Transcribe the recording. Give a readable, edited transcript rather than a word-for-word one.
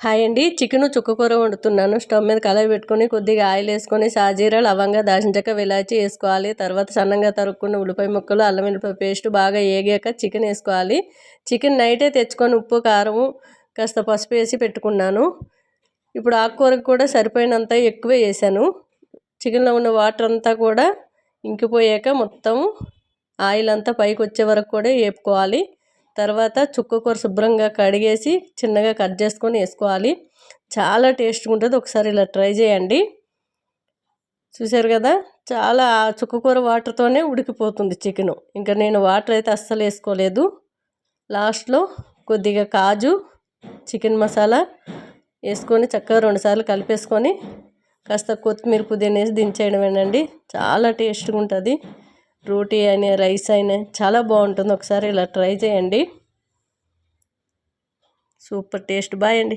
Hi అండి. Chicken చుక్కకూర వండుతున్నాను. Stove మీద కళాయి పెట్టుకొని కొద్దిగా ఆయిల్ వేసుకొని సాజీరా లవంగా దాల్చిన చెక్క ఇలాచి వేసుకోవాలి. తర్వాత సన్నంగా తరుక్కున్న ఉల్లిపాయ ముక్కలు అల్లం వెల్లిపాయ పేస్ట్ బాగా ఏగాక చికెన్ వేసుకోవాలి. చికెన్ నైటే తెచ్చుకొని ఉప్పు కారం కాస్త పసుపు వేసి పెట్టుకున్నాను. ఇప్పుడు ఆకుకూరకు కూడా సరిపోయినంత ఎక్కువే వేసాను. చికెన్లో ఉన్న వాటర్ అంతా కూడా ఇంకిపోయాక మొత్తం ఆయిల్ అంతా పైకి వచ్చే వరకు కూడా వేపుకోవాలి. తర్వాత చుక్కకూర శుభ్రంగా కడిగేసి చిన్నగా కట్ చేసుకొని వేసుకోవాలి. చాలా టేస్ట్గా ఉంటుంది. ఒకసారి ఇలా ట్రై చేయండి. చూసారు కదా, చాలా చుక్కకూర వాటర్తోనే ఉడికిపోతుంది చికెను. ఇంకా నేను వాటర్ అయితే అస్సలు వేసుకోలేదు. లాస్ట్లో కొద్దిగా కాజు చికెన్ మసాలా వేసుకొని చక్కగా 2 సార్లు కలిపేసుకొని కాస్త కొత్తిమీర పుదీనా వేసి దించేయడమేనండి. చాలా టేస్ట్గా ఉంటుంది. రోటీ అయినా రైస్ అయినా చాలా బాగుంటుంది. ఒకసారి ఇలా ట్రై చేయండి. Super taste. బాయ్ అండి.